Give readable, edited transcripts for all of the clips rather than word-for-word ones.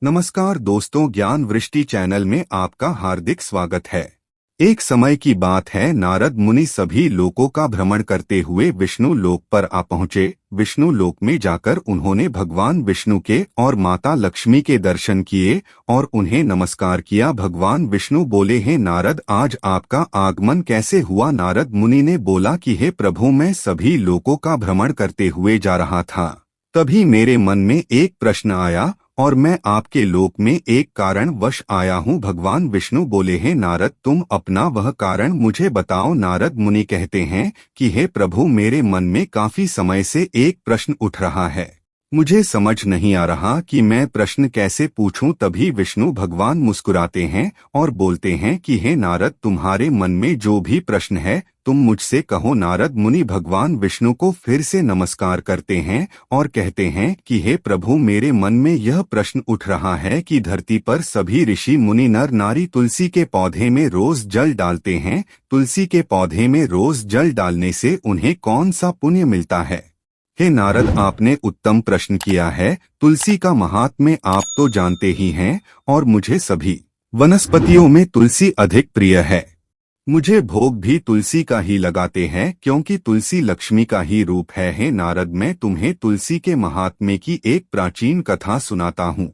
नमस्कार दोस्तों, ज्ञान वृष्टि चैनल में आपका हार्दिक स्वागत है। एक समय की बात है, नारद मुनि सभी लोकों का भ्रमण करते हुए विष्णु लोक पर आ पहुँचे। विष्णु लोक में जाकर उन्होंने भगवान विष्णु के और माता लक्ष्मी के दर्शन किए और उन्हें नमस्कार किया। भगवान विष्णु बोले, हैं नारद, आज आपका आगमन कैसे हुआ? नारद मुनि ने बोला कि हे प्रभु, मैं सभी लोकों का भ्रमण करते हुए जा रहा था, तभी मेरे मन में एक प्रश्न आया और मैं आपके लोक में एक कारण वश आया हूँ। भगवान विष्णु बोले, हैं नारद, तुम अपना वह कारण मुझे बताओ। नारद मुनि कहते हैं कि हे प्रभु, मेरे मन में काफी समय से एक प्रश्न उठ रहा है, मुझे समझ नहीं आ रहा कि मैं प्रश्न कैसे पूछूं। तभी विष्णु भगवान मुस्कुराते हैं और बोलते हैं कि हे नारद, तुम्हारे मन में जो भी प्रश्न है तुम मुझसे कहो। नारद मुनि भगवान विष्णु को फिर से नमस्कार करते हैं और कहते हैं कि हे प्रभु, मेरे मन में यह प्रश्न उठ रहा है कि धरती पर सभी ऋषि मुनि नर नारी तुलसी के पौधे में रोज जल डालते हैं। तुलसी के पौधे में रोज जल डालने से उन्हें कौन सा पुण्य मिलता है? हे नारद, आपने उत्तम प्रश्न किया है। तुलसी का महात्म्य आप तो जानते ही हैं और मुझे सभी वनस्पतियों में तुलसी अधिक प्रिय है। मुझे भोग भी तुलसी का ही लगाते हैं क्योंकि तुलसी लक्ष्मी का ही रूप है। हे नारद, मैं तुम्हें तुलसी के महात्म्य की एक प्राचीन कथा सुनाता हूँ।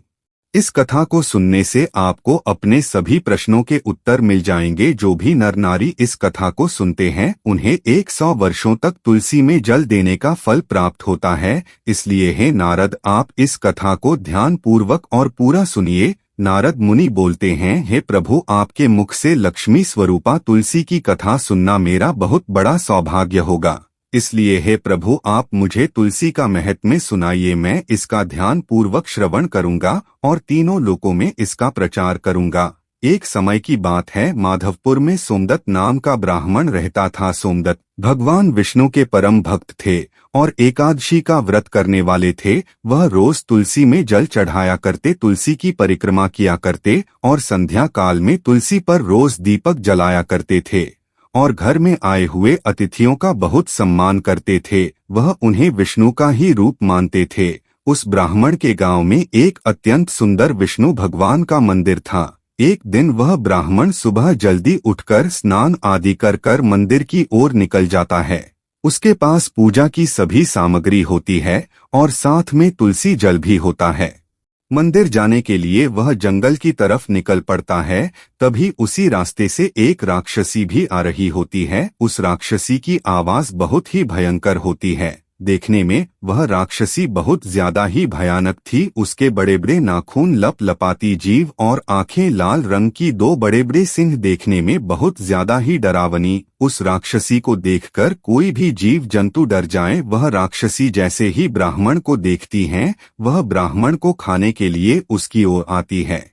इस कथा को सुनने से आपको अपने सभी प्रश्नों के उत्तर मिल जाएंगे। जो भी नर नारी इस कथा को सुनते हैं उन्हें 100 वर्षों तक तुलसी में जल देने का फल प्राप्त होता है। इसलिए हे नारद, आप इस कथा को ध्यान पूर्वक और पूरा सुनिए। नारद मुनि बोलते हैं, हे प्रभु, आपके मुख से लक्ष्मी स्वरूपा तुलसी की कथा सुनना मेरा बहुत बड़ा सौभाग्य होगा। इसलिए हे प्रभु, आप मुझे तुलसी का महत्म्य सुनाइए। मैं इसका ध्यान पूर्वक श्रवण करूंगा और तीनों लोकों में इसका प्रचार करूंगा। एक समय की बात है, माधवपुर में सोमदत्त नाम का ब्राह्मण रहता था। सोमदत्त भगवान विष्णु के परम भक्त थे और एकादशी का व्रत करने वाले थे। वह रोज तुलसी में जल चढ़ाया करते, तुलसी की परिक्रमा किया करते और संध्या काल में तुलसी पर रोज दीपक जलाया करते थे और घर में आए हुए अतिथियों का बहुत सम्मान करते थे। वह उन्हें विष्णु का ही रूप मानते थे। उस ब्राह्मण के गांव में एक अत्यंत सुंदर विष्णु भगवान का मंदिर था। एक दिन वह ब्राह्मण सुबह जल्दी उठकर स्नान आदि कर मंदिर की ओर निकल जाता है। उसके पास पूजा की सभी सामग्री होती है और साथ में तुलसी जल भी होता है। मंदिर जाने के लिए वह जंगल की तरफ निकल पड़ता है। तभी उसी रास्ते से एक राक्षसी भी आ रही होती है। उस राक्षसी की आवाज बहुत ही भयंकर होती है। देखने में वह राक्षसी बहुत ज्यादा ही भयानक थी। उसके बड़े बड़े नाखून, लप लपाती जीभ और आंखें लाल रंग की, दो बड़े बड़े सिंह देखने में बहुत ज्यादा ही डरावनी। उस राक्षसी को देखकर कोई भी जीव जंतु डर जाए। वह राक्षसी जैसे ही ब्राह्मण को देखती है, वह ब्राह्मण को खाने के लिए उसकी ओर आती है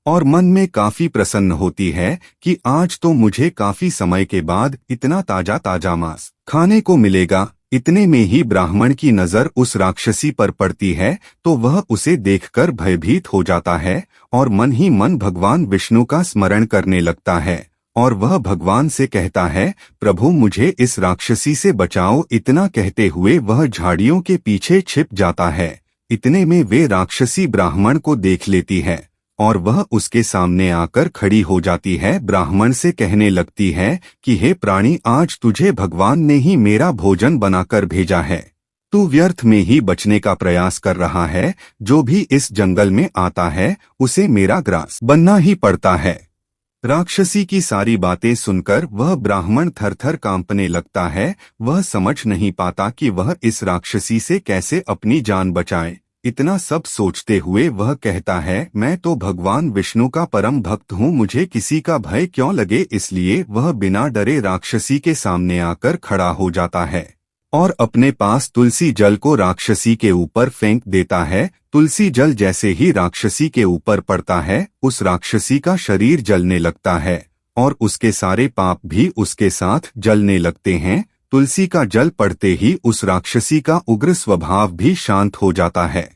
और मन में काफी प्रसन्न होती है कि आज तो मुझे काफी समय के बाद इतना ताजा ताजा मांस खाने को मिलेगा। इतने में ही ब्राह्मण की नजर उस राक्षसी पर पड़ती है तो वह उसे देखकर भयभीत हो जाता है और मन ही मन भगवान विष्णु का स्मरण करने लगता है और वह भगवान से कहता है, प्रभु, मुझे इस राक्षसी से बचाओ। इतना कहते हुए वह झाड़ियों के पीछे छिप जाता है। इतने में वे राक्षसी ब्राह्मण को देख लेती है और वह उसके सामने आकर खड़ी हो जाती है। ब्राह्मण से कहने लगती है कि हे प्राणी, आज तुझे भगवान ने ही मेरा भोजन बनाकर भेजा है। तू व्यर्थ में ही बचने का प्रयास कर रहा है। जो भी इस जंगल में आता है उसे मेरा ग्रास बनना ही पड़ता है। राक्षसी की सारी बातें सुनकर वह ब्राह्मण थरथर कांपने लगता है। वह समझ नहीं पाता कि वह इस राक्षसी से कैसे अपनी जान बचाए। इतना सब सोचते हुए वह कहता है, मैं तो भगवान विष्णु का परम भक्त हूँ, मुझे किसी का भय क्यों लगे। इसलिए वह बिना डरे राक्षसी के सामने आकर खड़ा हो जाता है और अपने पास तुलसी जल को राक्षसी के ऊपर फेंक देता है। तुलसी जल जैसे ही राक्षसी के ऊपर पड़ता है, उस राक्षसी का शरीर जलने लगता है और उसके सारे पाप भी उसके साथ जलने लगते हैं। तुलसी का जल पड़ते ही उस राक्षसी का उग्र स्वभाव भी शांत हो जाता है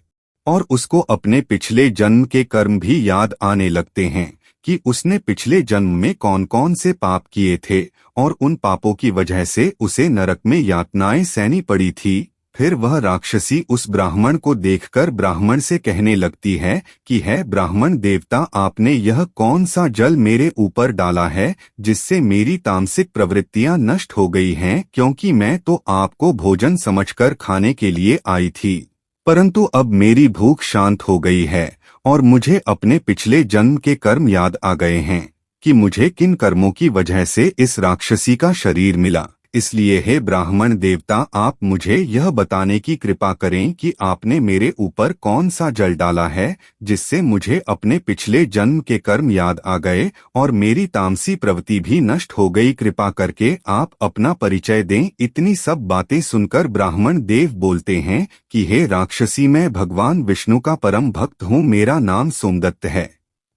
और उसको अपने पिछले जन्म के कर्म भी याद आने लगते हैं कि उसने पिछले जन्म में कौन कौन से पाप किए थे और उन पापों की वजह से उसे नरक में यातनाएं सहनी पड़ी थी। फिर वह राक्षसी उस ब्राह्मण को देखकर ब्राह्मण से कहने लगती है कि है ब्राह्मण देवता, आपने यह कौन सा जल मेरे ऊपर डाला है जिससे मेरी तामसिक प्रवृत्तियां नष्ट हो गई हैं, क्योंकि मैं तो आपको भोजन समझकर खाने के लिए आई थी, परंतु अब मेरी भूख शांत हो गई है और मुझे अपने पिछले जन्म के कर्म याद आ गए हैं कि मुझे किन कर्मों की वजह से इस राक्षसी का शरीर मिला। इसलिए हे ब्राह्मण देवता, आप मुझे यह बताने की कृपा करें कि आपने मेरे ऊपर कौन सा जल डाला है जिससे मुझे अपने पिछले जन्म के कर्म याद आ गए और मेरी तामसी प्रवृत्ति भी नष्ट हो गई। कृपा करके आप अपना परिचय दें। इतनी सब बातें सुनकर ब्राह्मण देव बोलते हैं कि हे राक्षसी, मैं भगवान विष्णु का परम भक्त हूँ, मेरा नाम सोमदत्त है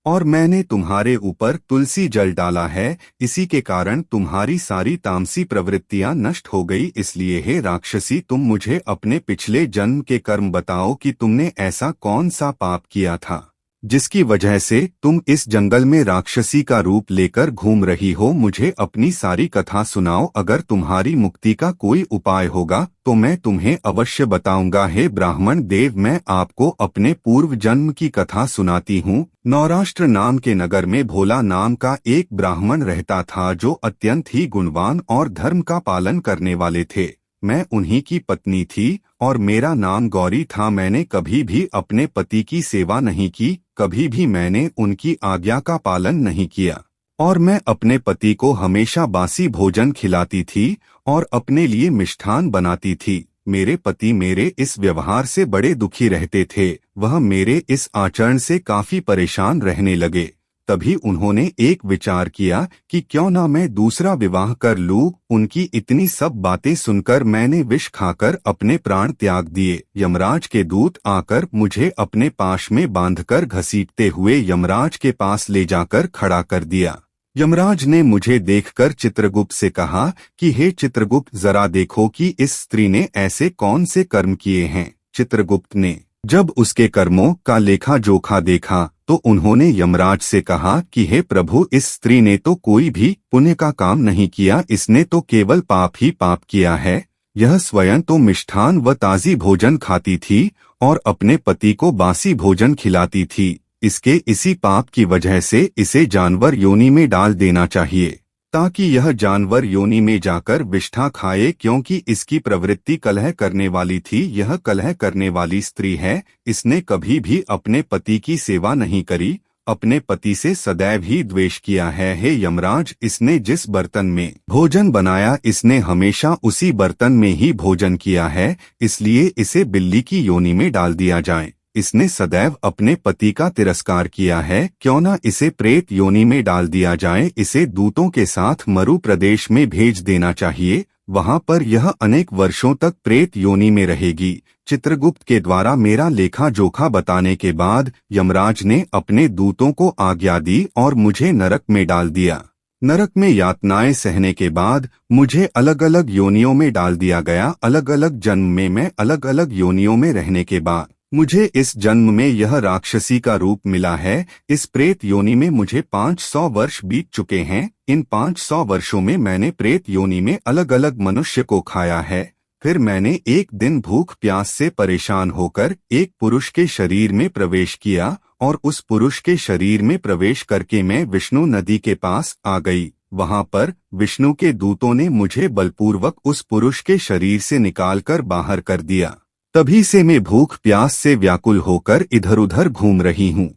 और मैंने तुम्हारे ऊपर तुलसी जल डाला है, इसी के कारण तुम्हारी सारी तामसी प्रवृत्तियां नष्ट हो गई। इसलिए हे राक्षसी, तुम मुझे अपने पिछले जन्म के कर्म बताओ कि तुमने ऐसा कौन सा पाप किया था जिसकी वजह से तुम इस जंगल में राक्षसी का रूप लेकर घूम रही हो। मुझे अपनी सारी कथा सुनाओ, अगर तुम्हारी मुक्ति का कोई उपाय होगा तो मैं तुम्हें अवश्य बताऊंगा। हे ब्राह्मण देव, मैं आपको अपने पूर्व जन्म की कथा सुनाती हूँ। नौराष्ट्र नाम के नगर में भोला नाम का एक ब्राह्मण रहता था जो अत्यंत ही गुणवान और धर्म का पालन करने वाले थे। मैं उन्हीं की पत्नी थी और मेरा नाम गौरी था। मैंने कभी भी अपने पति की सेवा नहीं की, कभी भी मैंने उनकी आज्ञा का पालन नहीं किया और मैं अपने पति को हमेशा बासी भोजन खिलाती थी और अपने लिए मिष्ठान बनाती थी। मेरे पति मेरे इस व्यवहार से बड़े दुखी रहते थे, वह मेरे इस आचरण से काफी परेशान रहने लगे। तभी उन्होंने एक विचार किया कि क्यों ना मैं दूसरा विवाह कर लूं। उनकी इतनी सब बातें सुनकर मैंने विष खाकर अपने प्राण त्याग दिए। यमराज के दूत आकर मुझे अपने पाश में बांधकर घसीटते हुए यमराज के पास ले जाकर खड़ा कर दिया। यमराज ने मुझे देखकर चित्रगुप्त से कहा कि हे चित्रगुप्त, जरा देखो कि इस स्त्री ने ऐसे कौन से कर्म किए हैं। चित्रगुप्त ने जब उसके कर्मों का लेखा जोखा देखा तो उन्होंने यमराज से कहा कि हे प्रभु, इस स्त्री ने तो कोई भी पुण्य का काम नहीं किया, इसने तो केवल पाप ही पाप किया है। यह स्वयं तो मिष्ठान व ताजी भोजन खाती थी और अपने पति को बासी भोजन खिलाती थी। इसके इसी पाप की वजह से इसे जानवर योनि में डाल देना चाहिए ताकि यह जानवर योनि में जाकर विष्ठा खाए, क्योंकि इसकी प्रवृत्ति कलह करने वाली थी। यह कलह करने वाली स्त्री है। इसने कभी भी अपने पति की सेवा नहीं करी, अपने पति से सदैव ही द्वेष किया है। हे यमराज, इसने जिस बर्तन में भोजन बनाया इसने हमेशा उसी बर्तन में ही भोजन किया है, इसलिए इसे बिल्ली की योनि में डाल दिया जाए। इसने सदैव अपने पति का तिरस्कार किया है, क्यों न इसे प्रेत योनि में डाल दिया जाए। इसे दूतों के साथ मरु प्रदेश में भेज देना चाहिए, वहां पर यह अनेक वर्षों तक प्रेत योनि में रहेगी। चित्रगुप्त के द्वारा मेरा लेखा जोखा बताने के बाद यमराज ने अपने दूतों को आज्ञा दी और मुझे नरक में डाल दिया। नरक में यातनाएं सहने के बाद मुझे अलग अलग योनियों में डाल दिया गया। अलग अलग जन्म में मैं अलग अलग योनियों में रहने के बाद मुझे इस जन्म में यह राक्षसी का रूप मिला है। इस प्रेत योनि में मुझे 500 वर्ष बीत चुके हैं। इन 500 वर्षों में मैंने प्रेत योनि में अलग अलग मनुष्य को खाया है। फिर मैंने एक दिन भूख प्यास से परेशान होकर एक पुरुष के शरीर में प्रवेश किया और उस पुरुष के शरीर में प्रवेश करके मैं विष्णु नदी के पास आ गई। वहां पर विष्णु के दूतों ने मुझे बलपूर्वक उस पुरुष के शरीर से निकालकर बाहर कर दिया। तभी से मैं भूख प्यास से व्याकुल होकर इधर उधर घूम रही हूँ।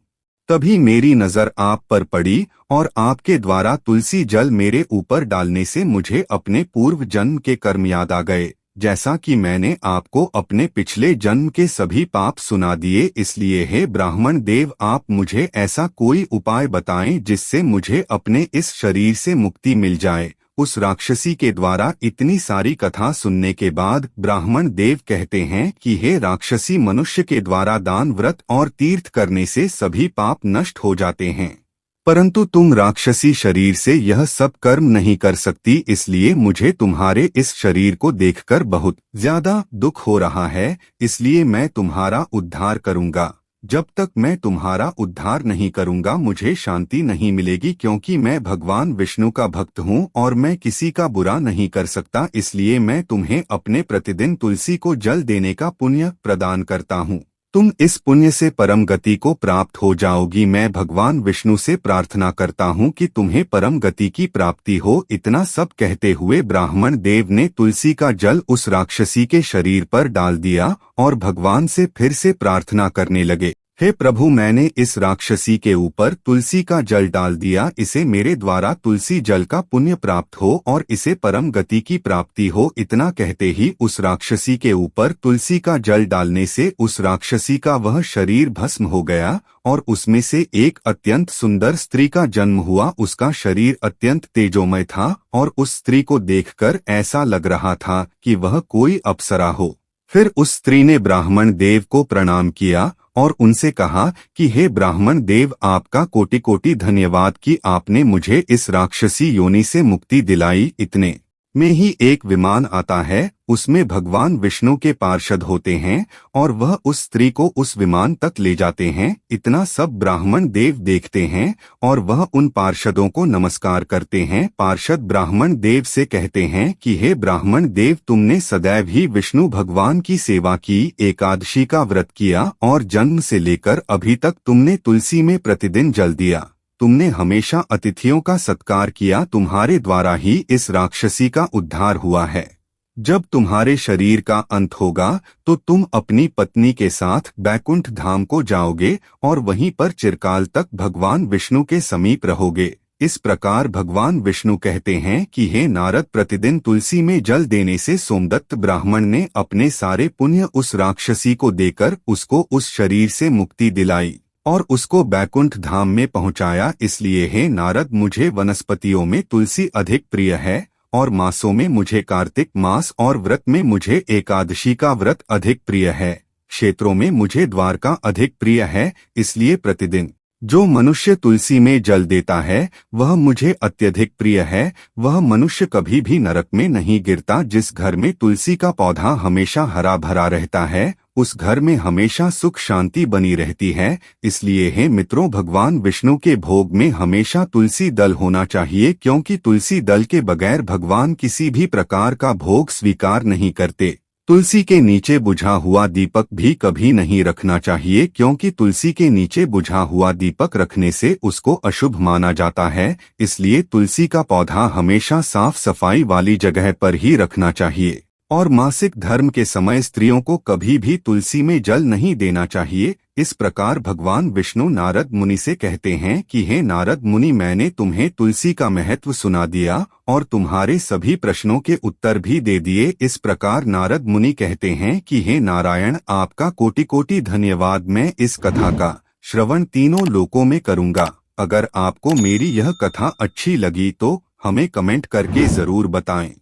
तभी मेरी नजर आप पर पड़ी और आपके द्वारा तुलसी जल मेरे ऊपर डालने से मुझे अपने पूर्व जन्म के कर्म याद आ गए। जैसा कि मैंने आपको अपने पिछले जन्म के सभी पाप सुना दिए, इसलिए हे ब्राह्मण देव, आप मुझे ऐसा कोई उपाय बताएं जिससे मुझे अपने इस शरीर से मुक्ति मिल जाए। उस राक्षसी के द्वारा इतनी सारी कथा सुनने के बाद ब्राह्मण देव कहते हैं कि हे राक्षसी, मनुष्य के द्वारा दान, व्रत और तीर्थ करने से सभी पाप नष्ट हो जाते हैं, परंतु तुम राक्षसी शरीर से यह सब कर्म नहीं कर सकती। इसलिए मुझे तुम्हारे इस शरीर को देखकर बहुत ज्यादा दुख हो रहा है, इसलिए मैं तुम्हारा उद्धार करूंगा। जब तक मैं तुम्हारा उद्धार नहीं करूंगा मुझे शांति नहीं मिलेगी, क्योंकि मैं भगवान विष्णु का भक्त हूँ और मैं किसी का बुरा नहीं कर सकता, इसलिए मैं तुम्हें अपने प्रतिदिन तुलसी को जल देने का पुण्य प्रदान करता हूँ। तुम इस पुण्य से परम गति को प्राप्त हो जाओगी। मैं भगवान विष्णु से प्रार्थना करता हूँ कि तुम्हें परम गति की प्राप्ति हो। इतना सब कहते हुए ब्राह्मण देव ने तुलसी का जल उस राक्षसी के शरीर पर डाल दिया और भगवान से फिर से प्रार्थना करने लगे, हे प्रभु, मैंने इस राक्षसी के ऊपर तुलसी का जल डाल दिया, इसे मेरे द्वारा तुलसी जल का पुण्य प्राप्त हो और इसे परम गति की प्राप्ति हो। इतना कहते ही उस राक्षसी के ऊपर तुलसी का जल डालने से उस राक्षसी का वह शरीर भस्म हो गया और उसमें से एक अत्यंत सुंदर स्त्री का जन्म हुआ। उसका शरीर अत्यंत तेजोमय था और उस स्त्री को देखकर ऐसा लग रहा था कि वह कोई अप्सरा हो। फिर उस स्त्री ने ब्राह्मण देव को प्रणाम किया और उनसे कहा कि हे ब्राह्मण देव, आपका कोटि कोटि धन्यवाद कि आपने मुझे इस राक्षसी योनि से मुक्ति दिलाई। इतने में ही एक विमान आता है, उसमें भगवान विष्णु के पार्षद होते हैं और वह उस स्त्री को उस विमान तक ले जाते हैं। इतना सब ब्राह्मण देव देखते हैं और वह उन पार्षदों को नमस्कार करते हैं। पार्षद ब्राह्मण देव से कहते हैं कि हे ब्राह्मण देव, तुमने सदैव ही विष्णु भगवान की सेवा की, एकादशी का व्रत किया और जन्म से लेकर अभी तक तुमने तुलसी में प्रतिदिन जल दिया। तुमने हमेशा अतिथियों का सत्कार किया, तुम्हारे द्वारा ही इस राक्षसी का उद्धार हुआ है। जब तुम्हारे शरीर का अंत होगा तो तुम अपनी पत्नी के साथ बैकुंठ धाम को जाओगे और वहीं पर चिरकाल तक भगवान विष्णु के समीप रहोगे। इस प्रकार भगवान विष्णु कहते हैं कि हे नारद, प्रतिदिन तुलसी में जल देने से सोमदत्त ब्राह्मण ने अपने सारे पुण्य उस राक्षसी को देकर उसको उस शरीर से मुक्ति दिलाई और उसको बैकुंठ धाम में पहुंचाया। इसलिए हे नारद, मुझे वनस्पतियों में तुलसी अधिक प्रिय है और मासों में मुझे कार्तिक मास और व्रत में मुझे एकादशी का व्रत अधिक प्रिय है। क्षेत्रों में मुझे द्वारका अधिक प्रिय है। इसलिए प्रतिदिन जो मनुष्य तुलसी में जल देता है वह मुझे अत्यधिक प्रिय है। वह मनुष्य कभी भी नरक में नहीं गिरता। जिस घर में तुलसी का पौधा हमेशा हरा भरा रहता है उस घर में हमेशा सुख शांति बनी रहती है। इसलिए हे मित्रों, भगवान विष्णु के भोग में हमेशा तुलसी दल होना चाहिए, क्योंकि तुलसी दल के बगैर भगवान किसी भी प्रकार का भोग स्वीकार नहीं करते। तुलसी के नीचे बुझा हुआ दीपक भी कभी नहीं रखना चाहिए, क्योंकि तुलसी के नीचे बुझा हुआ दीपक रखने से उसको अशुभ माना जाता है। इसलिए तुलसी का पौधा हमेशा साफ सफाई वाली जगह पर ही रखना चाहिए और मासिक धर्म के समय स्त्रियों को कभी भी तुलसी में जल नहीं देना चाहिए। इस प्रकार भगवान विष्णु नारद मुनि से कहते हैं कि हे नारद मुनि, मैंने तुम्हें तुलसी का महत्व सुना दिया और तुम्हारे सभी प्रश्नों के उत्तर भी दे दिए। इस प्रकार नारद मुनि कहते हैं कि हे नारायण, आपका कोटि कोटि धन्यवाद। मैं इस कथा का श्रवण तीनों लोकों में करूंगा। अगर आपको मेरी यह कथा अच्छी लगी तो हमें कमेंट करके जरूर बताएं।